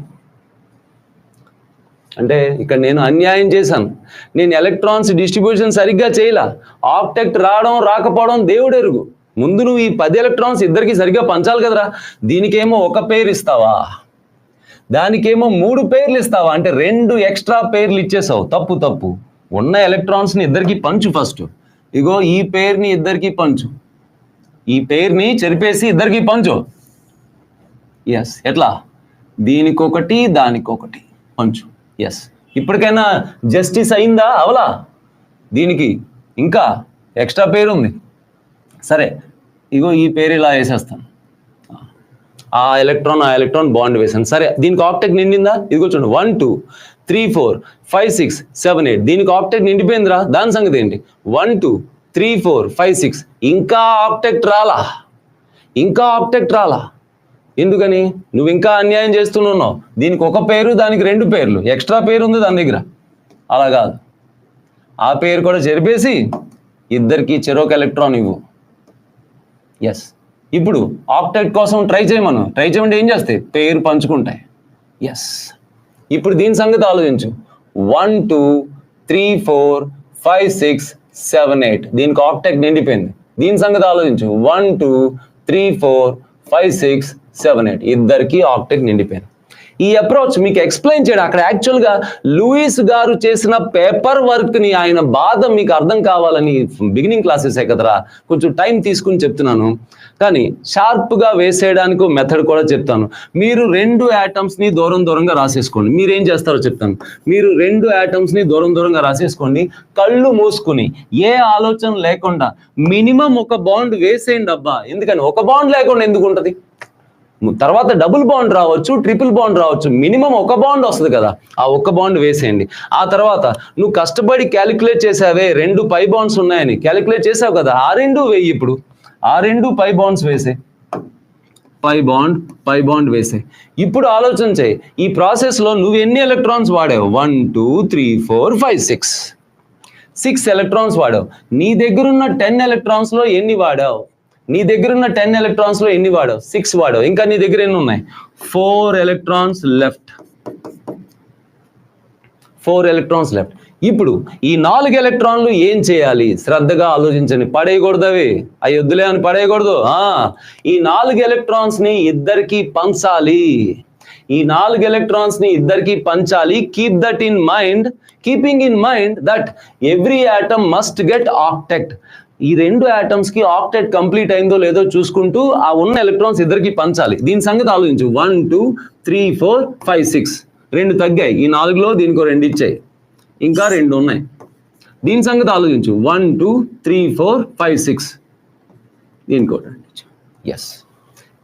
[SPEAKER 1] అంటే ఇక్కడ నేను అన్యాయం చేశాను. నేను ఎలక్ట్రాన్స్ డిస్ట్రిబ్యూషన్ సరిగ్గా చేయలా. ఆక్టెక్ట్ రావడం రాకపోవడం దేవుడెరుగు. ముందు నువ్వు ఈ 10 ఎలక్ట్రాన్స్ ఇద్దరికి సరిగ్గా పంచాలి కదరా. దీనికేమో ఒక పేరు ఇస్తావా, దానికేమో 3 పేర్లు ఇస్తావా? అంటే 2 ఎక్స్ట్రా పేర్లు ఇచ్చేసావు. తప్పు. ఉన్న ఎలక్ట్రాన్స్ని ఇద్దరికి పంచు ఫస్ట్. ఇగో ఈ పేరుని ఇద్దరికి పంచు, ఈ పేరుని చెరిపేసి ఇద్దరికి పంచు. ఎస్, ఎట్లా? దీనికొకటి దానికొకటి పంచు. ఎస్, ఇప్పటికైనా జస్టిస్ అయిందా? అవలా? దీనికి ఇంకా ఎక్స్ట్రా పేరు ఉంది. సరే, ఇగో ఈ పేరు ఇలా వేసేస్తాను. ఆ ఎలక్ట్రాన్ బాండ్ వేసాను. సరే, దీనికి ఆక్టెక్ట్ నిండిందా? ఇదిగో చూడండి, 1 2 3 4 5 6 7 8 దీనికి ఆక్టెక్ట్ నిండిపోయిందిరా. దాని సంగతి ఏంటి? 1 2 3 4 5 6 ఇంకా ఆక్టెక్ట్ రాలా. ఎందుకని? నువ్వు ఇంకా అన్యాయం చేస్తున్నావు. దీనికి ఒక పేరు, దానికి 2 పేర్లు, ఎక్స్ట్రా పేరు ఉంది దాని దగ్గర. అలా కాదు, ఆ పేరు కూడా చెరిపేసి ఇద్దరికి చెరొక ఎలక్ట్రాన్ ఇవ్వు. ఎస్, ఇప్పుడు ఆక్టెక్ట్ కోసం ట్రై చేయమంటే ఏం చేస్తాయి? పేరు పంచుకుంటాయి. ఎస్, ఇప్పుడు దీని సంగతి ఆలోచించు. 1 2 3 4 5 6 7 8 దీనికి ఆక్టెక్ట్ నిండిపోయింది. దీని సంగతి ఆలోచించు. 1 2 3 4 5 6 7 8 ఇద్దరికి ఆక్టెక్ట్ నిండిపోయింది. ఈ అప్రోచ్ మీకు ఎక్స్ప్లెయిన్ చేయడం, అక్కడ యాక్చువల్గా లూయిస్ గారు చేసిన పేపర్ వర్క్ని, ఆయన బాధ మీకు అర్థం కావాలని బిగినింగ్ క్లాసెసే కదరా, కొంచెం టైం తీసుకుని చెప్తున్నాను. కానీ షార్ప్గా వేసేయడానికి మెథడ్ కూడా చెప్తాను. మీరు 2 యాటమ్స్ని దూరంగా రాసేసుకోండి. మీరేం చేస్తారో చెప్తాను. మీరు 2 యాటమ్స్ని దూరంగా రాసేసుకోండి. కళ్ళు మూసుకుని ఏ ఆలోచన లేకుండా మినిమం ఒక బాండ్ వేసేయండి అబ్బా. ఎందుకని? ఒక బాండ్ లేకుండా ఎందుకు ఉంటుంది? తర్వాత డబుల్ బాండ్ రావచ్చు, ట్రిపుల్ బాండ్ రావచ్చు, మినిమం ఒక బాండ్ వస్తుంది కదా. ఆ ఒక్క బాండ్ వేసేయండి. ఆ తర్వాత నువ్వు కష్టపడి క్యాలిక్యులేట్ చేసావే 2 పై బాండ్స్ ఉన్నాయని క్యాలిక్యులేట్ చేసావు కదా, ఆ 2 వేయి. ఇప్పుడు ఆ రెండు పై బాండ్స్ వేసే, పై బాండ్ వేసే. ఇప్పుడు ఆలోచన చేయి, ఈ ప్రాసెస్లో నువ్వు ఎన్ని ఎలక్ట్రాన్స్ వాడావు? 1 2 3 4 5 6 ఎలక్ట్రాన్స్ వాడావు. నీ దగ్గరున్న 10 ఎలక్ట్రాన్స్లో ఎన్ని వాడావు? నీ దగ్గరున్న 10 ఎలక్ట్రాన్స్లో ఎన్ని వాడావు? 6 వాడావు. ఇంకా నీ దగ్గర ఎన్ని ఉన్నాయి? 4 ఎలక్ట్రాన్స్ లెఫ్ట్. 4 electrons left. ఇప్పుడు ఈ 4 ఎలక్ట్రాన్లు ఏం చేయాలి? శ్రద్ధగా ఆలోచించండి. పడేయకూడదు, అవి వద్దులే అని పడేయకూడదు. ఈ 4 ఎలక్ట్రాన్స్ని ఇద్దరికి పంచాలి. ఈ 4 ఎలక్ట్రాన్స్ని ఇద్దరికి పంచాలి. Keep that in mind, keeping in mind that every atom must get octet. ఈ రెండు ఆటమ్స్కి ఆక్టెట్ కంప్లీట్ అయిందో లేదో చూసుకుంటూ ఆ ఉన్న ఎలక్ట్రాన్స్ ఇద్దరికి పంచాలి. దీని సంగతి ఆలోచించు. 1 2 3 4 5 6 2 తగ్గాయి. ఈ 4లో దీనికో 2 ఇచ్చాయి, ఇంకా 2 ఉన్నాయి. దీని సంగతి ఆలోచించు. 1 2 3 4 5 6 దీనికో 2 ఇచ్చాయి. ఎస్,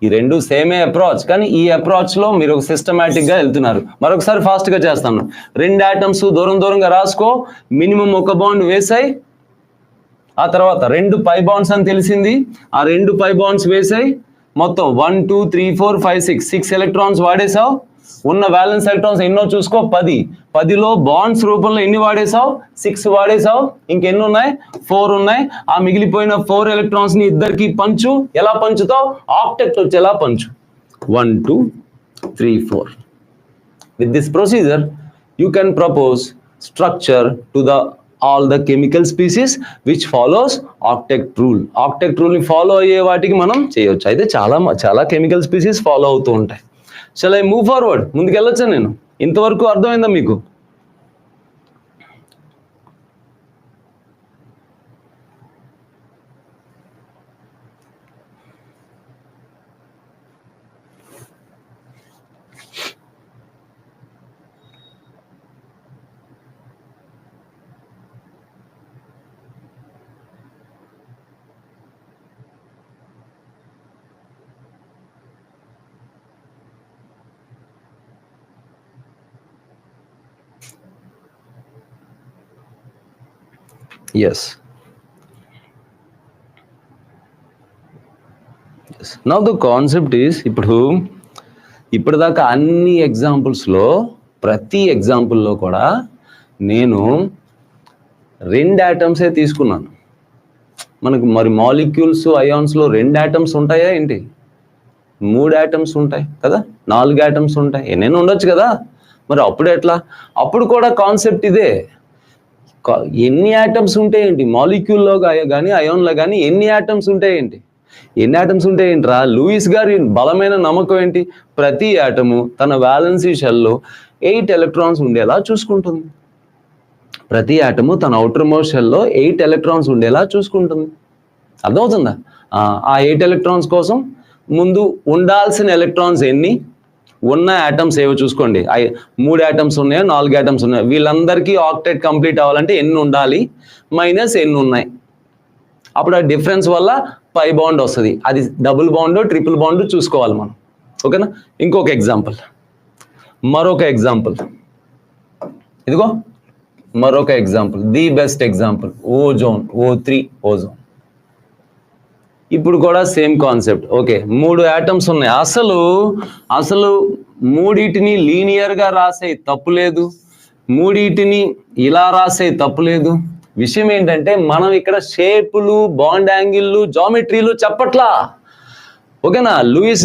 [SPEAKER 1] ఈ రెండు సేమే అప్రోచ్, కానీ ఈ అప్రోచ్లో మీరు ఒక సిస్టమేటిక్గా వెళ్తున్నారు. మరొకసారి ఫాస్ట్గా చేస్తాను. 2 ఆటమ్స్ దూరంగా రాసుకో, మినిమం ఒక బాండ్ వేసాయి. ఆ తర్వాత 2 పై బాండ్స్ అని తెలిసింది, ఆ 2 పై బాండ్స్ వేసాయి. మొత్తం 1 2 3 4 5 6 ఎలక్ట్రాన్స్ వాడేసావు. ఉన్న బ్యాలెన్స్ ఎలక్ట్రాన్స్ ఎన్నో చూసుకో, 10. 10లో బాండ్స్ రూపంలో ఎన్ని వాడేసావు? 6 వాడేసావు. ఇంకెన్ని ఉన్నాయి? 4 ఉన్నాయి. ఆ మిగిలిపోయిన 4 ఎలక్ట్రాన్స్ ని ఇద్దరికి పంచు. ఎలా పంచుతావు? ఆక్టెట్ వచ్చేలా పంచు. 1 2 3 4. With this procedure, you can propose structure to all the chemical species which follows octet rule. Octet rule ని ఫాలో అయ్యే వాటికి మనం చేయొచ్చు. అయితే చాలా కెమికల్ స్పీసీస్ ఫాలో అవుతూ ఉంటాయి. Shall I move forward? ముందుకు వెళ్ళొచ్చా నేను? ఇంతవరకు అర్థమైందా మీకు? Yes. Now the concept is, ఇప్పటిదాకా అన్ని ఎగ్జాంపుల్స్లో ప్రతి ఎగ్జాంపుల్లో కూడా నేను 2 ఆటమ్సే తీసుకున్నాను. మనకు మరి మాలిక్యూల్స్ అయాన్స్లో 2 ఆటమ్స్ ఉంటాయా ఏంటి? 3 ఆటమ్స్ ఉంటాయి కదా, 4 ఆటమ్స్ ఉంటాయి, ఎన్నైనా ఉండొచ్చు కదా. మరి అప్పుడు ఎట్లా? అప్పుడు కూడా కాన్సెప్ట్ ఇదే. ఎన్ని ఆటమ్స్ ఉంటాయేంటి మాలిక్యూల్లో కానీ అయాన్లో కానీ? ఎన్ని ఆటమ్స్ ఉంటాయేంటి? ఎన్ని ఆటమ్స్ ఉంటాయేంట్రా? లూయిస్ గారి బలమైన నమ్మకం ఏంటి? ప్రతి ఆటము తన వ్యాలెన్సీ షెల్లో 8 ఎలక్ట్రాన్స్ ఉండేలా చూసుకుంటుంది. ప్రతి ఆటము తన అవుటర్ మోస్ట్ షెల్లో 8 ఎలక్ట్రాన్స్ ఉండేలా చూసుకుంటుంది. అర్థమవుతుందా? ఆ 8 ఎలక్ట్రాన్స్ కోసం ముందు ఉండాల్సిన ఎలక్ట్రాన్స్ ఎన్ని, ఉన్న ఆటమ్స్ ఏవో చూసుకోండి. 3 ఆటమ్స్ ఉన్నాయా, 4 ఆటమ్స్ ఉన్నాయా, వీళ్ళందరికీ ఆక్టెట్ కంప్లీట్ అవ్వాలంటే ఎన్ని ఉండాలి, మైనస్ ఎన్ని ఉన్నాయి. అప్పుడు ఆ డిఫరెన్స్ వల్ల పై బాండ్ వస్తుంది. అది డబుల్ బాండ్ ట్రిపుల్ బాండ్ చూసుకోవాలి మనం. ఓకేనా? ఇంకొక ఎగ్జాంపుల్, మరొక ఎగ్జాంపుల్, ఇదిగో మరొక example, the best example, ozone, O3 ozone. ఇప్పుడు కూడా సేమ్ కాన్సెప్ట్. ఓకే, 3 ఆటమ్స్ ఉన్నాయి. అసలు మూడిటిని లీనియర్గా రాసే తప్పు లేదు, మూడిటిని ఇలా రాసే తప్పు లేదు. విషయం ఏంటంటే మనం ఇక్కడ షేపులు, బాండ్ యాంగిళ్ళు, జామెట్రీలు చెప్పట్లా. ఓకేనా? Lewis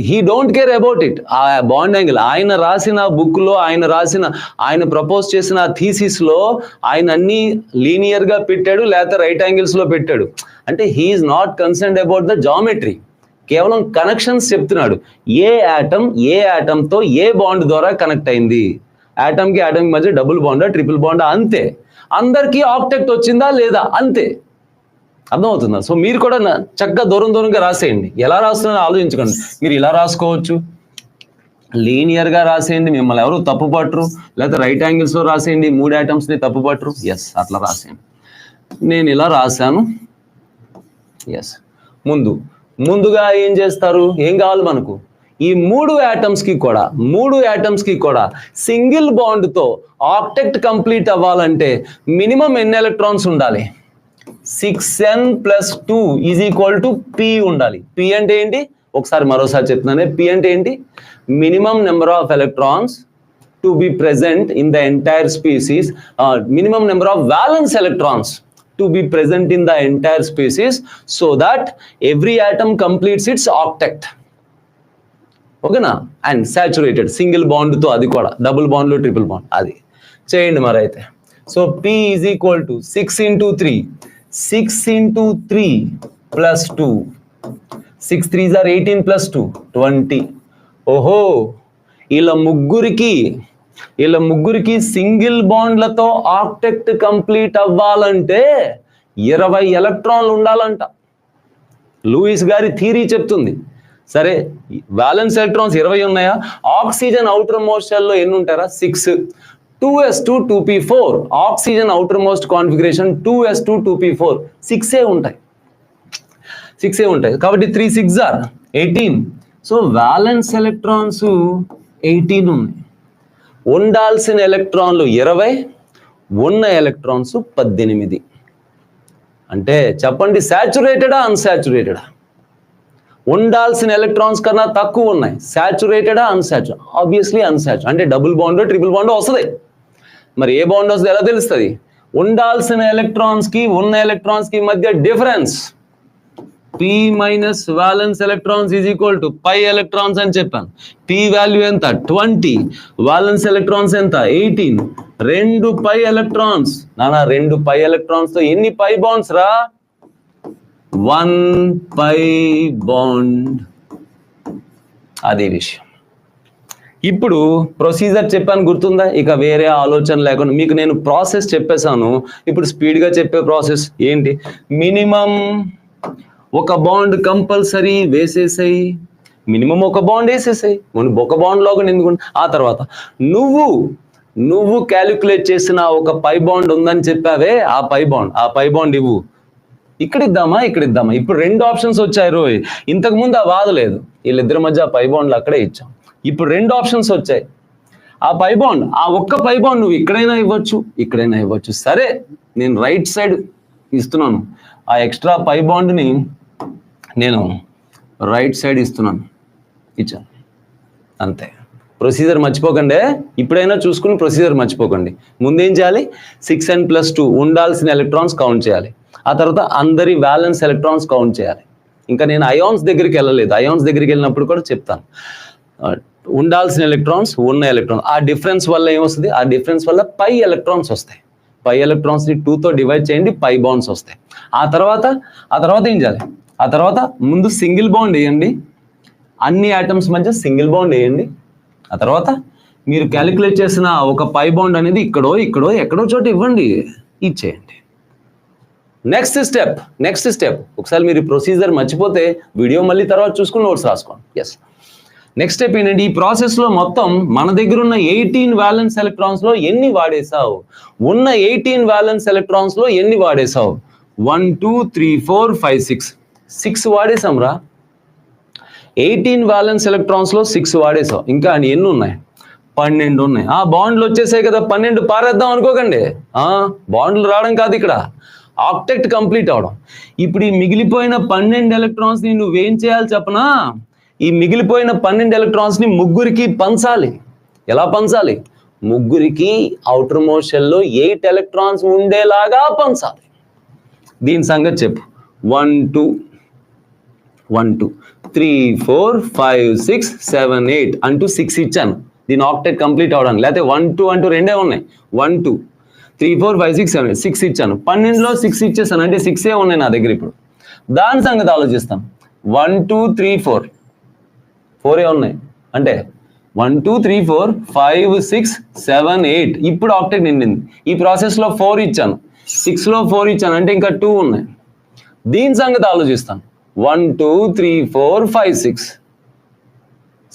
[SPEAKER 1] he don't care about it. ఆ బాండ్ యాంగిల్ ఆయన రాసిన బుక్లో, ఆయన ప్రపోజ్ చేసిన థీసిస్లో ఆయన అన్ని లీనియర్గా పెట్టాడు, లేకపోతే రైట్ యాంగిల్స్లో పెట్టాడు. అంటే he is not concerned about the geometry, కేవలం కనెక్షన్స్ చెప్తున్నాడు. ఏ ఆటంతో ఏ బాండ్ ద్వారా కనెక్ట్ అయింది, ఆటంకి మధ్య డబుల్ బాండా ట్రిపుల్ బాండా, అంతే. అందరికీ ఆక్టెక్ట్ వచ్చిందా లేదా, అంతే. అర్థమవుతుందా? సో మీరు కూడా చక్కగా దూరంగా రాసేయండి. ఎలా రాస్తున్నారో ఆలోచించకండి. మీరు ఇలా రాసుకోవచ్చు, లీనియర్గా రాసేయండి, మిమ్మల్ని ఎవరు తప్పు పట్టరు. లేకపోతే రైట్ యాంగిల్స్లో రాసేయండి, 3 ఆటమ్స్ని తప్పు పట్టరు. ఎస్, అట్లా రాసేయండి. నేను ఇలా రాశాను. ఎస్, ముందుగా ఏం చేస్తారు? ఏం కావాలి మనకు? ఈ 3 ఆటమ్స్కి కూడా సింగిల్ బాండ్తో ఆక్టెక్ట్ కంప్లీట్ అవ్వాలంటే మినిమం ఎన్ని ఎలక్ట్రాన్స్ ఉండాలి? 6n+2 is equal to P ఉండాలి. పి అంటే ఏంటి ఒకసారి మరోసారి చెప్తున్నానే. పి అంటే ఏంటి? Minimum number of electrons to be present in the entire species, minimum number of valence electrons to be present in the entire species so that every atom completes its octet. ఓకేనా? And saturated single బాండ్తో, అది కూడా double బాండ్లో triple bond, అది చేయండి మరి అయితే. So P is equal to 6 × 3, 6 × 3 + 2, 6 3s are 18 + 2 20. ఓహో, ఇలా ముగ్గురికి సింగిల్ బాండ్లతో ఆక్టెక్ట్ కంప్లీట్ అవ్వాలంటే 20 ఎలక్ట్రాన్లు ఉండాలంట. లూయిస్ గారి థియరీ చెప్తుంది. సరే, వ్యాలెన్స్ ఎలక్ట్రాన్స్ 20 ఉన్నాయా? ఆక్సిజన్ అవుటర్ మోస్ట్ షెల్లో ఎన్ని ఉంటారా? 6. 2s2 2p4, oxygen outermost configuration 2s2 2p4, 6 ఉంటాయి. కాబట్టి 3 6 are 18. సో వ్యాలెన్స్ ఎలక్ట్రాన్స్ 18 ఉన్నాయి. ఉండాల్సిన ఎలక్ట్రాన్లు 20, ఉన్న ఎలక్ట్రాన్స్ 18. అంటే చెప్పండి, సాచురేటెడా అన్సాచురేటెడా? ఉండాల్సిన ఎలక్ట్రాన్స్ కన్నా తక్కువ ఉన్నాయి. సాచురేటెడా అన్సాచురేటెడ్? Obviously unsaturated. అంటే డబుల్ బాండ్ ట్రిపుల్ బాండ్ వస్తుంది. మరి ఏ బాండ్ వస్తుంది ఎలా తెలుస్తుంది? ఉండాల్సిన ఎలక్ట్రాన్స్కి ఉన్న ఎలక్ట్రాన్స్కి మధ్య difference P minus valence electrons is equal to pi electrons అని చెప్పాను. P వాల్యూ ఎంత? 20. వ్యాలెన్స్ ఎలక్ట్రాన్స్ ఎంత? 18. 2 పై ఎలక్ట్రాన్స్. 2 పై ఎలక్ట్రాన్స్ తో ఎన్ని పై బాండ్స్ రా? 1 పై బాండ్. అదే విషయం. ఇప్పుడు ప్రొసీజర్ చెప్పాను, గుర్తుందా? ఇక వేరే ఆలోచన లేకుండా మీకు నేను ప్రాసెస్ చెప్పేశాను. ఇప్పుడు స్పీడ్గా చెప్పే ప్రాసెస్ ఏంటి? మినిమం ఒక బాండ్ కంపల్సరీ వేసేసాయి. మినిమం ఒక బాండ్ వేసేసాయి. ఒక బాండ్ లోగా ఎందుకు? ఆ తర్వాత నువ్వు క్యాలిక్యులేట్ చేసిన ఒక పై బాండ్ ఉందని చెప్పావే, ఆ పై బాండ్ ఇవ్వు. ఇక్కడ ఇద్దామా? ఇప్పుడు 2 ఆప్షన్స్ వచ్చాయి రోయ్. ఇంతకుముందు ఆ బాధ లేదు, వీళ్ళిద్దరి మధ్య ఆ పై బాండ్లు అక్కడే ఇచ్చాం. ఇప్పుడు 2 ఆప్షన్స్ వచ్చాయి. ఆ పై బాండ్, ఆ ఒక్క పై బాండ్ నువ్వు ఇక్కడైనా ఇవ్వచ్చు. సరే, నేను రైట్ సైడ్ ఇస్తున్నాను. ఆ ఎక్స్ట్రా పై బాండ్ని నేను రైట్ సైడ్ ఇచ్చాను. అంతే. ప్రొసీజర్ మర్చిపోకండి. ఇప్పుడైనా చూసుకుని ప్రొసీజర్ మర్చిపోకండి. ముందేం చేయాలి? 6n+2 ఉండాల్సిన ఎలక్ట్రాన్స్ కౌంట్ చేయాలి. ఆ తర్వాత అందరి వ్యాలెన్స్ ఎలక్ట్రాన్స్ కౌంట్ చేయాలి. ఇంకా నేను అయాన్స్ దగ్గరికి వెళ్ళలేదు. అయాన్స్ దగ్గరికి వెళ్ళినప్పుడు కూడా చెప్తాను. ఉండాల్సిన ఎలక్ట్రాన్స్, ఉన్న ఎలక్ట్రాన్స్, ఆ డిఫరెన్స్ వల్ల ఏమొస్తుంది? ఆ డిఫరెన్స్ వల్ల పై ఎలక్ట్రాన్స్ వస్తాయి. పై ఎలక్ట్రాన్స్ని 2తో డివైడ్ చేయండి, పై బాండ్స్ వస్తాయి. ఆ తర్వాత ఏం చేయాలి? ఆ తర్వాత ముందు సింగిల్ బాండ్ వేయండి, అన్ని ఆటమ్స్ మధ్య సింగిల్ బాండ్ వేయండి. ఆ తర్వాత మీరు క్యాలిక్యులేట్ చేసిన ఒక పై బాండ్ అనేది ఇక్కడో ఎక్కడో చోట ఇవ్వండి, ఇచ్చేయండి. నెక్స్ట్ స్టెప్ ఒకసారి మీరు ప్రొసీజర్ మర్చిపోతే వీడియో మళ్ళీ తర్వాత చూసుకుని నోట్స్ రాసుకోండి. ఎస్, నెక్స్ట్ స్టెప్ ఏంటంటే, ఈ ప్రాసెస్లో మొత్తం మన దగ్గర ఉన్న 18 వ్యాలెన్స్ ఎలక్ట్రాన్స్లో ఎన్ని వాడేసావు? ఉన్న 18 వ్యాలెన్స్ ఎలక్ట్రాన్స్లో ఎన్ని వాడేసావు? 1 2 3 4 5 6 వాడేసాం రా. 18 వ్యాలెన్స్ ఎలక్ట్రాన్స్లో 6 వాడేసావు. ఇంకా ఎన్ని ఉన్నాయి? 12 ఉన్నాయి. ఆ బాండ్లు వచ్చేసాయి కదా, 12 పారేద్దాం అనుకోకండి. బాండ్లు రావడం కాదు ఇక్కడ, ఆక్టెక్ట్ కంప్లీట్ అవడం. ఇప్పుడు ఈ మిగిలిపోయిన 12 ఎలక్ట్రాన్స్ని నువ్వేం చేయాలి చెప్పనా? ఈ మిగిలిపోయిన 12 ఎలక్ట్రాన్స్ని ముగ్గురికి పంచాలి. ఎలా పంచాలి? ముగ్గురికి అవుటర్ మోస్ట్ షెల్లో 8 ఎలక్ట్రాన్స్ ఉండేలాగా పంచాలి. దీని సంగతి చెప్పు. 1 2 3 4 5 6 7 8 అంటూ 6 ఇచ్చాను దీని ఆక్టెట్ కంప్లీట్ అవడానికి. లేకపోతే 1 2 అంటూ రెండే ఉన్నాయి. 1 2 3 4 5 6 7 6 ఇచ్చాను. 12లో 6 ఇచ్చేసాను, అంటే 6 ఉన్నాయి నా దగ్గర. ఇప్పుడు దాని సంగతి ఆలోచిస్తాం. 1 2 3 4 ఉన్నాయి. అంటే 1 2 3 4 5 6 7 8 ఇప్పుడు ఆక్టెట్ నిండింది. ఈ ప్రాసెస్లో 4 ఇచ్చాను, 6లో 4 ఇచ్చాను, అంటే ఇంకా 2 ఉన్నాయి. దీని సంగతి ఆలోచిస్తాను. 1 2 3 4 5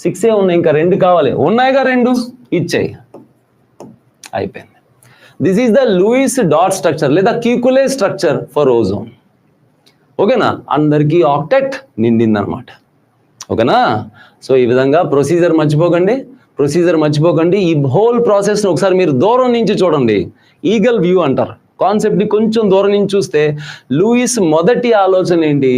[SPEAKER 1] 6 ఉన్నాయి, ఇంకా 2 కావాలి. ఉన్నాయిగా 2, ఇచ్చేయి, అయిపోయింది. This is the Lewis dot structure లేదా క్యూకులే స్ట్రక్చర్ ఫర్ ఓజోన్. ఓకేనా? అందరికీ ఆక్టెట్ నిండిందనమాట. ఓకేనా? సో ఈ విధంగా ప్రొసీజర్ మర్చిపోకండి. ఈ హోల్ ప్రాసెస్ని ఒకసారి మీరు దూరం నుంచి చూడండి. ఈగల్ వ్యూ అంటారు. కాన్సెప్ట్ని కొంచెం దూరం నుంచి చూస్తే లూయిస్ మొదటి ఆలోచన ఏంటి,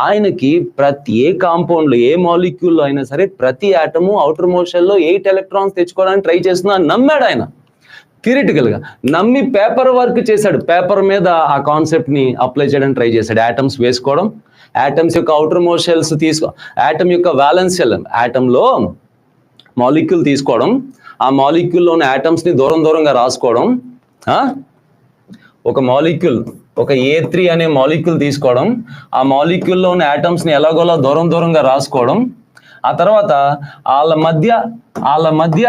[SPEAKER 1] ఆయనకి ప్రతి ఏ కాంపౌండ్లో ఏ మాలిక్యూల్లో అయినా సరే ప్రతి ఆటము అవుటర్ మోషన్లో 8 ఎలక్ట్రాన్స్ తెచ్చుకోవడానికి ట్రై చేస్తున్నా అని నమ్మాడు ఆయన. థియరిటికల్గా నమ్మి పేపర్ వర్క్ చేశాడు, పేపర్ మీద ఆ కాన్సెప్ట్ని అప్లై చేయడానికి ట్రై చేశాడు. యాటమ్స్ వేసుకోవడం, యాటమ్స్ యొక్క అవుటర్ మోషన్స్ యాటమ్ యొక్క వ్యాలెన్స్ షెల్, యాటంలో మాలిక్యూల్ తీసుకోవడం, ఆ మాలిక్యూల్లో ఉన్న యాటమ్స్ని దూరంగా రాసుకోవడం, ఒక మాలిక్యూల్ ఒక A3 అనే మాలిక్యూల్ తీసుకోవడం, ఆ మాలిక్యూల్లో ఉన్న యాటమ్స్ని ఎలాగోలా దూరంగా రాసుకోవడం, ఆ తర్వాత వాళ్ళ మధ్య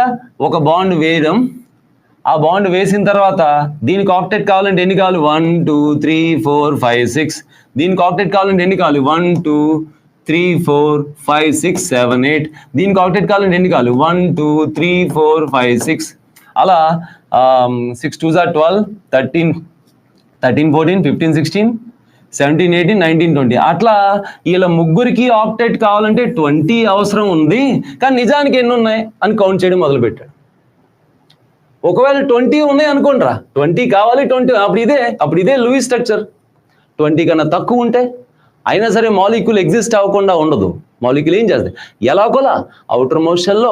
[SPEAKER 1] ఒక బాండ్ వేయడం, ఆ బాండ్ వేసిన తర్వాత దీనికి ఆక్టెట్ కావాలంటే ఎన్ని కావాలి, 1 2 3 4 5 6, దీనికి ఆక్టెట్ కావాలంటే ఎన్ని కావాలి, 1 2 3 4 5 6 7 8, దీనికి ఆక్టెట్ కావాలంటే ఎన్ని కావాలి, 1 2 3 4 5 6, అలా 6 2s are 12 13 14 15 16 17 18 19 20, అట్లా వీళ్ళ ముగ్గురికి ఆక్టెట్ కావాలంటే 20 అవసరం ఉంది, కానీ నిజానికి ఎన్ని ఉన్నాయి అని కౌంట్ చేయడం మొదలుపెట్టాడు. ఒకవేళ 20 ఉన్నాయి అనుకోండిరా, 20 కావాలి 20, అప్పుడు ఇదే లూయిస్ స్ట్రక్చర్. 20 కన్నా తక్కువ ఉంటే అయినా సరే మాలిక్యూల్ ఎగ్జిస్ట్ అవ్వకుండా ఉండదు. మాలిక్యూల్ ఏం చేస్తుంది, ఎలాగోలా అవుటర్ మోషన్లో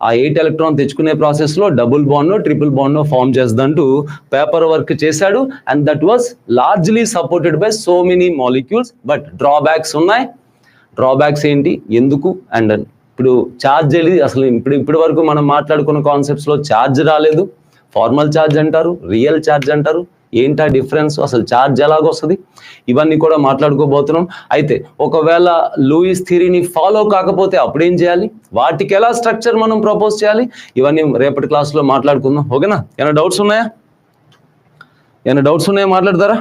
[SPEAKER 1] ఆ 8 ఎలక్ట్రాన్ తెచ్చుకునే ప్రాసెస్లో డబుల్ బాండ్నో ట్రిపుల్ బాండ్నో ఫామ్ చేస్తుందంటూ పేపర్ వర్క్ చేశాడు. And that was largely supported by so many molecules. But drawbacks ఉన్నాయి. డ్రాబ్యాక్స్ ఏంటి, ఎందుకు, అండ్ ఇప్పుడు ఛార్జ్ వెళ్ళి అసలు ఇప్పటి వరకు మనం మాట్లాడుకున్న కాన్సెప్ట్స్లో ఛార్జ్ రాలేదు. ఫార్మల్ ఛార్జ్ అంటారు, రియల్ ఛార్జ్ అంటారు, ఏంటా డిఫరెన్స్, అసలు ఛార్జ్ ఎలాగొస్తుంది, ఇవన్నీ కూడా మాట్లాడుకోబోతున్నాం. అయితే ఒకవేళ లూయిస్ థియరీని ఫాలో కాకపోతే అప్పుడేం చేయాలి, వాటికి ఎలా స్ట్రక్చర్ మనం ప్రపోజ్ చేయాలి, ఇవన్నీ రేపటి క్లాస్లో మాట్లాడుకుందాం. ఓకేనా? ఏమైనా డౌట్స్ ఉన్నాయా మాట్లాడతారా?